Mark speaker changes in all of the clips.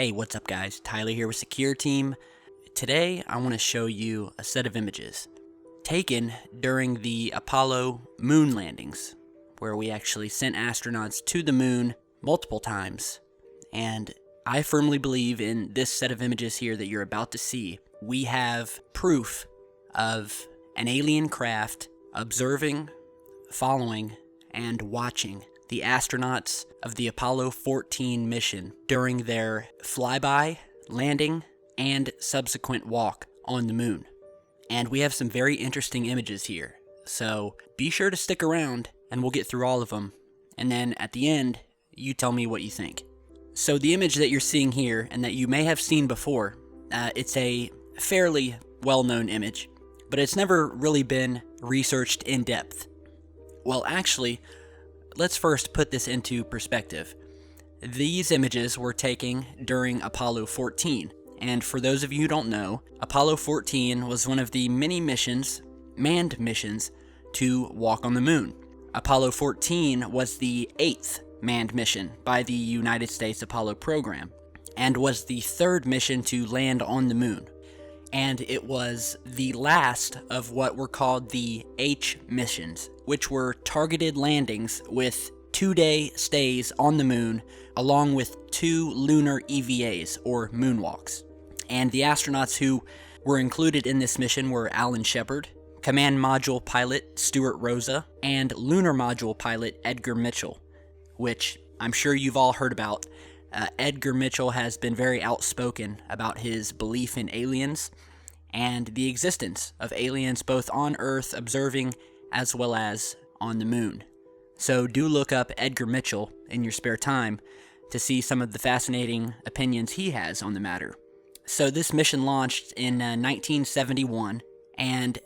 Speaker 1: Hey, what's up guys? Tyler here with Secureteam. Today I want to show you a set of images taken during the Apollo moon landings, where we actually sent astronauts to the moon multiple times. And I firmly believe in this set of images here that you're about to see. We have proof of an alien craft observing, following, and watching the astronauts of the Apollo 14 mission during their flyby, landing, and subsequent walk on the moon. And we have some very interesting images here, so be sure to stick around and we'll get through all of them, and then at the end, you tell me what you think. So the image that you're seeing here, and that you may have seen before, it's a fairly well-known image, but it's never really been researched in depth. Well, actually, let's first put this into perspective. These images were taken during Apollo 14, and for those of you who don't know, Apollo 14 was one of the many missions, manned missions, to walk on the moon. Apollo 14 was the 8th manned mission by the United States Apollo program, and was the 3rd mission to land on the moon. And it was the last of what were called the H missions, which were targeted landings with 2-day stays on the moon, along with 2 lunar EVAs, or moonwalks. And the astronauts who were included in this mission were Alan Shepard, Command Module Pilot Stuart Rosa, and Lunar Module Pilot Edgar Mitchell, which I'm sure you've all heard about. Edgar Mitchell has been very outspoken about his belief in aliens and the existence of aliens both on Earth observing as well as on the moon. So do look up Edgar Mitchell in your spare time to see some of the fascinating opinions he has on the matter. So this mission launched in 1971, and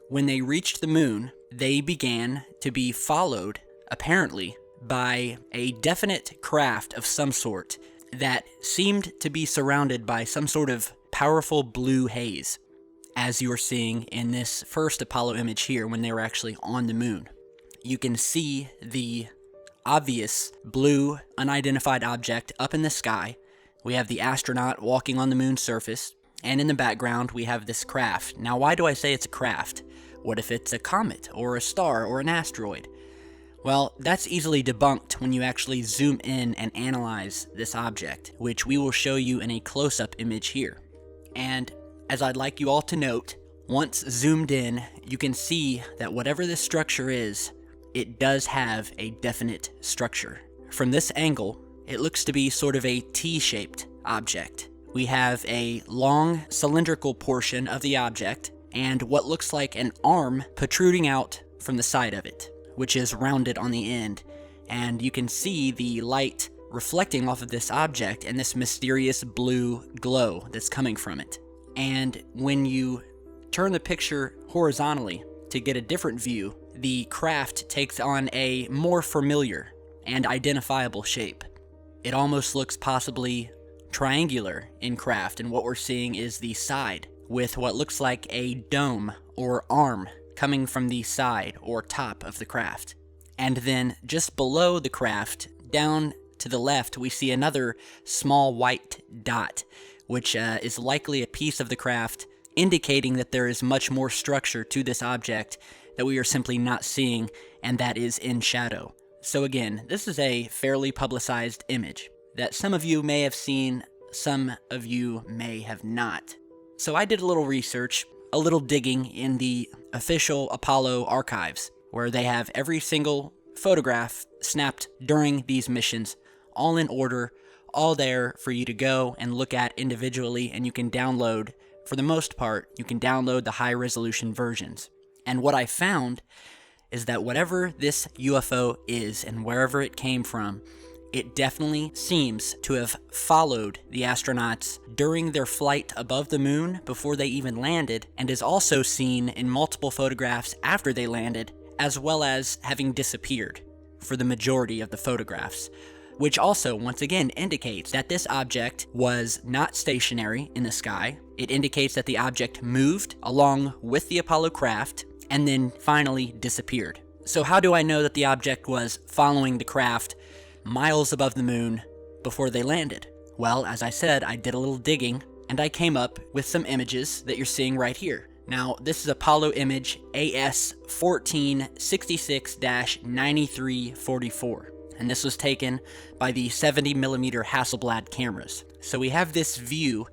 Speaker 1: when they reached the moon, they began to be followed, apparently, by a definite craft of some sort that seemed to be surrounded by some sort of powerful blue haze, as you're seeing in this first Apollo image here when they were actually on the moon. You can see the obvious blue unidentified object up in the sky. We have the astronaut walking on the moon's surface, and in the background we have this craft. Now, why do I say it's a craft? What if it's a comet, or a star, or an asteroid? Well, that's easily debunked when you actually zoom in and analyze this object, which we will show you in a close-up image here. And as I'd like you all to note, once zoomed in, you can see that whatever this structure is, it does have a definite structure. From this angle, it looks to be sort of a T-shaped object. We have a long cylindrical portion of the object, and what looks like an arm protruding out from the side of it, which is rounded on the end, and you can see the light reflecting off of this object and this mysterious blue glow that's coming from it. And when you turn the picture horizontally to get a different view, the craft takes on a more familiar and identifiable shape. It almost looks possibly triangular in craft, and what we're seeing is the side with what looks like a dome or arm coming from the side or top of the craft. And then just below the craft, down to the left, we see another small white dot, which is likely a piece of the craft, indicating that there is much more structure to this object that we are simply not seeing, and that is in shadow. So again, this is a fairly publicized image that some of you may have seen, some of you may have not. So I did a little research, a little digging in the official Apollo archives, where they have every single photograph snapped during these missions, all in order, all there for you to go and look at individually, and you can download, for the most part, you can download the high-resolution versions. And what I found is that whatever this UFO is and wherever it came from, it definitely seems to have followed the astronauts during their flight above the moon before they even landed, and is also seen in multiple photographs after they landed, as well as having disappeared for the majority of the photographs, which also, once again, indicates that this object was not stationary in the sky. It indicates that the object moved along with the Apollo craft, and then finally disappeared. So how do I know that the object was following the craft miles above the moon before they landed?
Speaker 2: Well, as I said, I did a little digging, and I came up with some images that you're seeing right here. Now, this is Apollo image AS1466-9344, and this was taken by the 70mm Hasselblad cameras. So we have this view,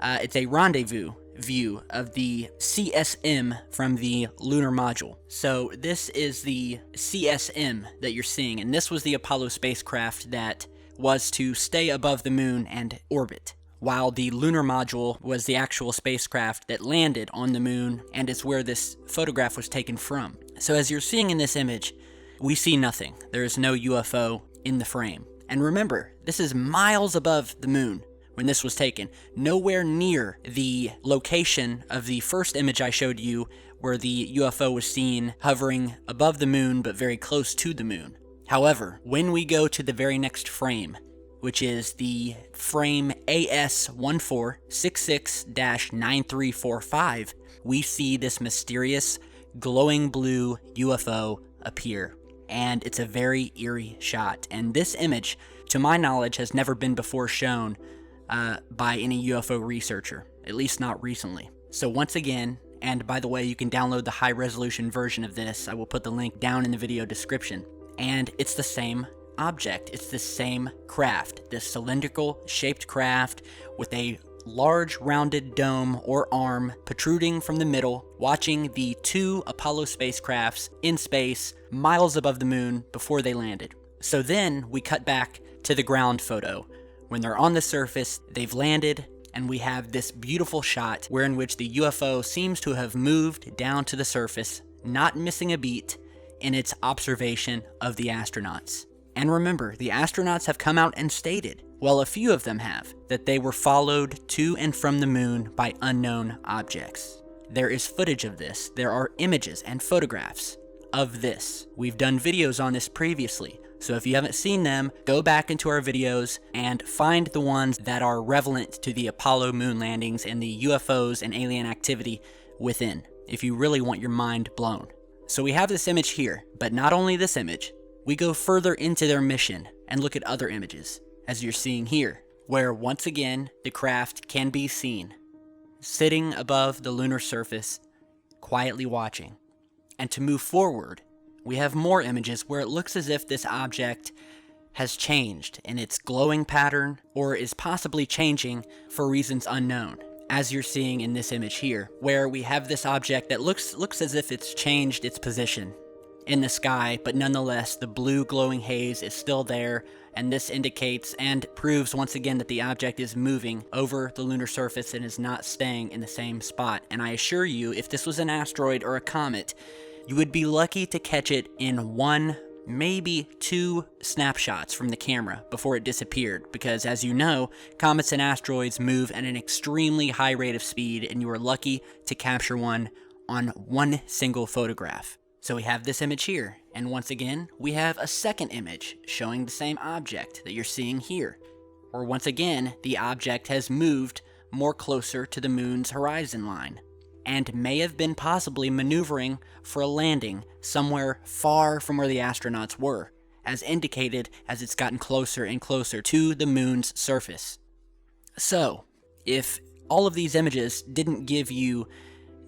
Speaker 2: it's a rendezvous view of the CSM from the lunar module. So this is the CSM that you're seeing, and this was the Apollo spacecraft that was to stay above the moon and orbit, while the lunar module was the actual spacecraft that landed on the moon, and it's where this photograph was taken from. So as you're seeing in this image, we see nothing. There is no UFO in the frame. And remember, this is miles above the moon when this was taken, nowhere near the location of the first image I showed you where the UFO was seen hovering above the moon but very close to the moon. However, when we go to the very next frame, which is the frame AS1466-9345, we see this mysterious glowing blue UFO appear. And it's a very eerie shot. And this image, to my knowledge, has never been before shown by any UFO researcher, at least not recently. So once again, and by the way, you can download the high-resolution version of this. I will put the link down in the video description. And it's the same object. It's the same craft, this cylindrical shaped craft with a large rounded dome or arm protruding from the middle, watching the two Apollo spacecrafts in space miles above the moon before they landed. So then we cut back to the ground photo. When they're on the surface, they've landed, and we have this beautiful shot wherein which the UFO seems to have moved down to the surface, not missing a beat in its observation of the astronauts. And remember, the astronauts have come out and stated, well, a few of them have, that they were followed to and from the moon by unknown objects. There is footage of this. There are images and photographs of this. We've done videos on this previously, so if you haven't seen them, go back into our videos and find the ones that are relevant to the Apollo moon landings and the UFOs and alien activity within, if you really want your mind blown. So we have this image here, but not only this image, we go further into their mission and look at other images, as you're seeing here, where once again, the craft can be seen, sitting above the lunar surface, quietly watching. And to move forward, we have more images where it looks as if this object has changed in its glowing pattern, or is possibly changing for reasons unknown, as you're seeing in this image here, where we have this object that looks as if it's changed its position in the sky, but nonetheless the blue glowing haze is still there, and this indicates and proves once again that the object is moving over the lunar surface and is not staying in the same spot. And I assure you, if this was an asteroid or a comet, you would be lucky to catch it in one, maybe two snapshots from the camera before it disappeared, because as you know, comets and asteroids move at an extremely high rate of speed, and you are lucky to capture one on one single photograph. So we have this image here, and once again, we have a second image showing the same object that you're seeing here. Or once again, the object has moved more closer to the moon's horizon line, and may have been possibly maneuvering for a landing somewhere far from where the astronauts were, as indicated as it's gotten closer and closer to the moon's surface. So, if all of these images didn't give you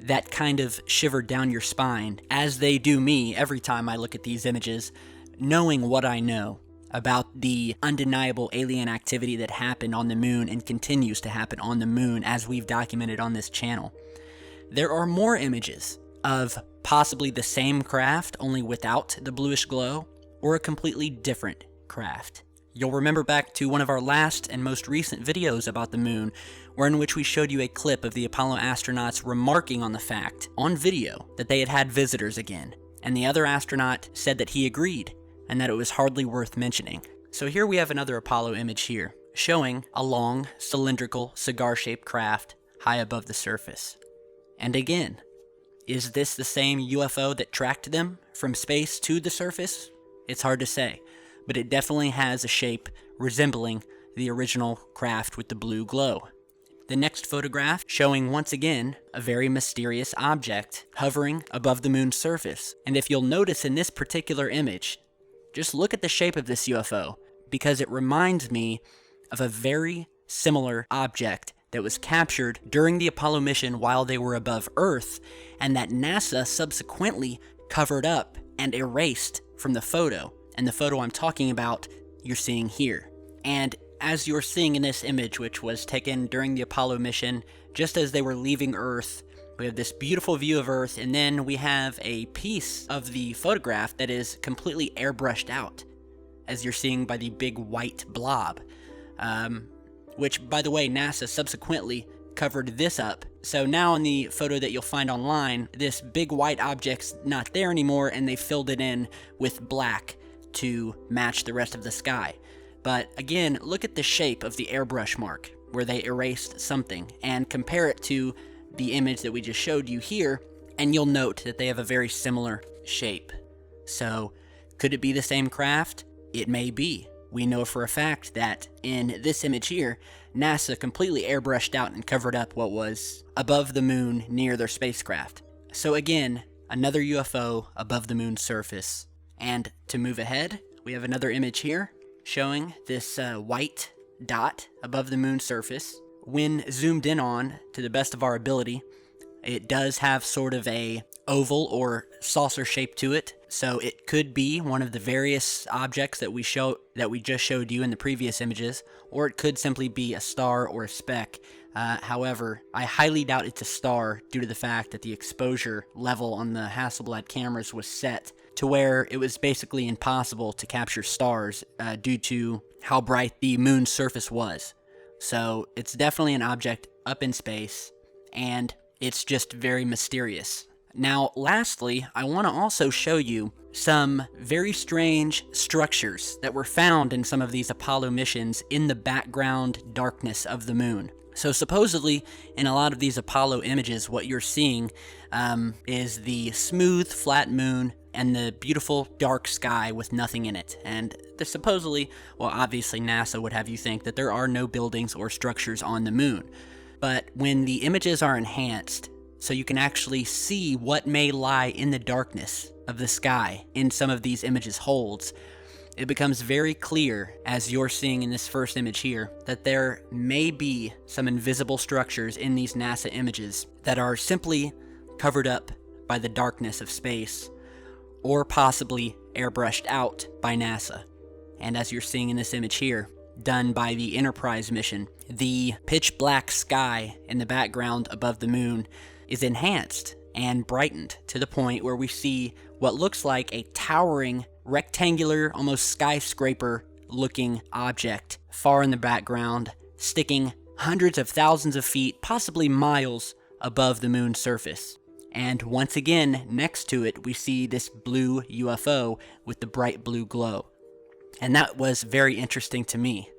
Speaker 2: that kind of shiver down your spine, as they do me every time I look at these images, knowing what I know about the undeniable alien activity that happened on the moon and continues to happen on the moon as we've documented on this channel. There are more images of possibly the same craft, only without the bluish glow, or a completely different craft. You'll remember back to one of our last and most recent videos about the moon, wherein which we showed you a clip of the Apollo astronauts remarking on the fact, on video, that they had had visitors again, and the other astronaut said that he agreed, and that it was hardly worth mentioning. So here we have another Apollo image here, showing a long, cylindrical, cigar-shaped craft high above the surface. And again, is this the same UFO that tracked them from space to the surface? It's hard to say, but it definitely has a shape resembling the original craft with the blue glow. The next photograph showing once again a very mysterious object hovering above the moon's surface. And if you'll notice in this particular image, just look at the shape of this UFO, because it reminds me of a very similar object that was captured during the Apollo mission while they were above Earth, and that NASA subsequently covered up and erased from the photo. And the photo I'm talking about, you're seeing here. And as you're seeing in this image, which was taken during the Apollo mission, just as they were leaving Earth, we have this beautiful view of Earth, and then we have a piece of the photograph that is completely airbrushed out, as you're seeing by the big white blob. Which, by the way, NASA subsequently covered this up. So now in the photo that you'll find online, this big white object's not there anymore, and they filled it in with black to match the rest of the sky. But again, look at the shape of the airbrush mark, where they erased something, and compare it to the image that we just showed you here, and you'll note that they have a very similar shape. So, could it be the same craft? It may be. We know for a fact that in this image here, NASA completely airbrushed out and covered up what was above the moon near their spacecraft. So again, another UFO above the moon's surface. And to move ahead, we have another image here showing this white dot above the moon's surface. When zoomed in on, to the best of our ability, it does have sort of a oval or saucer shape to it, so it could be one of the various objects that we just showed you in the previous images, or it could simply be a star or a speck. However, I highly doubt it's a star due to the fact that the exposure level on the Hasselblad cameras was set to where it was basically impossible to capture stars due to how bright the moon's surface was. So it's definitely an object up in space, and it's just very mysterious. Now, lastly, I want to also show you some very strange structures that were found in some of these Apollo missions in the background darkness of the moon. So supposedly, in a lot of these Apollo images, what you're seeing is the smooth, flat moon and the beautiful dark sky with nothing in it. And supposedly, well, obviously NASA would have you think that there are no buildings or structures on the moon. But when the images are enhanced, so you can actually see what may lie in the darkness of the sky in some of these images holds, it becomes very clear, as you're seeing in this first image here, that there may be some invisible structures in these NASA images that are simply covered up by the darkness of space, or possibly airbrushed out by NASA. And as you're seeing in this image here, done by the Enterprise mission, the pitch black sky in the background above the moon is enhanced and brightened to the point where we see what looks like a towering, rectangular, almost skyscraper looking object far in the background, sticking hundreds of thousands of feet, possibly miles above the moon's surface. And once again, next to it, we see this blue UFO with the bright blue glow. And that was very interesting to me,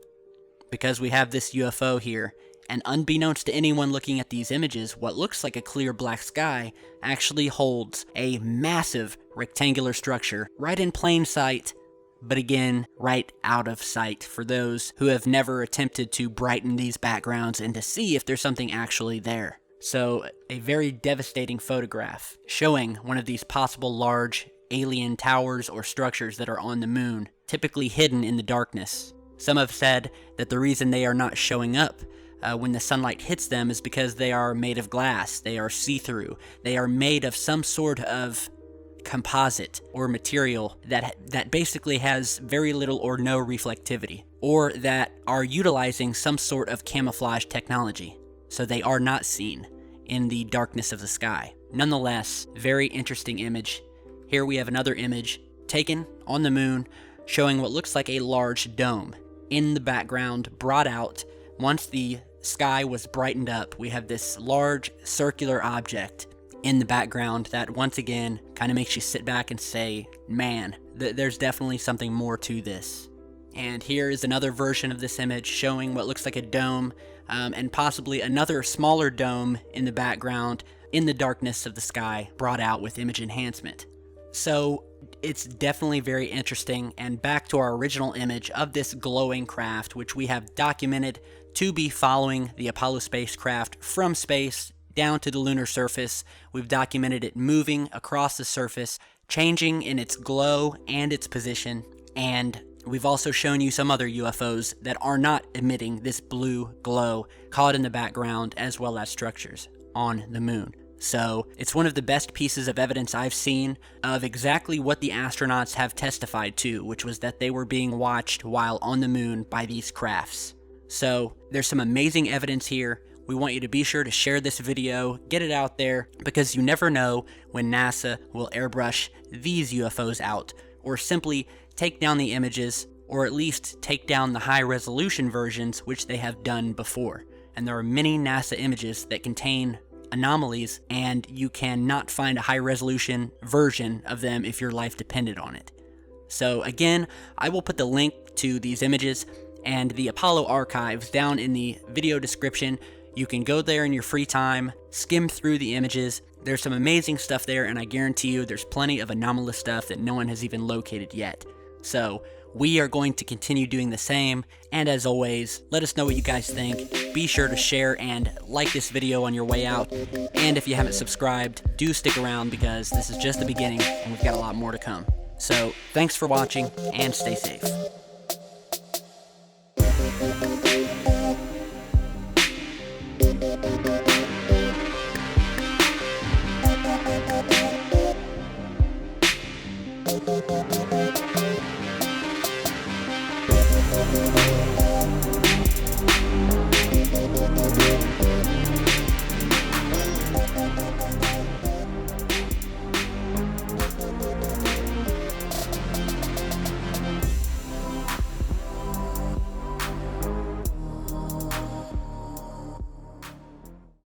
Speaker 2: because we have this UFO here, and unbeknownst to anyone looking at these images, what looks like a clear black sky actually holds a massive rectangular structure right in plain sight, but again, right out of sight for those who have never attempted to brighten these backgrounds and to see if there's something actually there. So, a very devastating photograph showing one of these possible large alien towers or structures that are on the moon, typically hidden in the darkness. Some have said that the reason they are not showing up when the sunlight hits them is because they are made of glass, they are see-through, they are made of some sort of composite or material that basically has very little or no reflectivity, or that are utilizing some sort of camouflage technology, so they are not seen in the darkness of the sky. Nonetheless, very interesting image. Here we have another image taken on the moon showing what looks like a large dome. In the background, brought out, once the sky was brightened up, we have this large circular object in the background that once again kind of makes you sit back and say, man, there's definitely something more to this. And here is another version of this image showing what looks like a dome and possibly another smaller dome in the background in the darkness of the sky, brought out with image enhancement. So it's definitely very interesting, and back to our original image of this glowing craft, which we have documented to be following the Apollo spacecraft from space down to the lunar surface. We've documented it moving across the surface, changing in its glow and its position, and We've also shown you some other UFOs that are not emitting this blue glow caught in the background, as well as structures on the moon. So it's one of the best pieces of evidence I've seen of exactly what the astronauts have testified to, which was that they were being watched while on the moon by these crafts. So there's some amazing evidence here. We want you to be sure to share this video, get it out there, because you never know when NASA will airbrush these UFOs out, or simply take down the images, or at least take down the high-resolution versions, which they have done before. And there are many NASA images that contain anomalies, and you cannot find a high-resolution version of them if your life depended on it. So again, I will put the link to these images and the Apollo archives down in the video description. You can go there in your free time, skim through the images. There's some amazing stuff there, and I guarantee you there's plenty of anomalous stuff that no one has even located yet. So we are going to continue doing the same, and as always, let us know what you guys think. Be sure to share and like this video on your way out, and if you haven't subscribed, do stick around because this is just the beginning and we've got a lot more to come. So thanks for watching, and stay safe.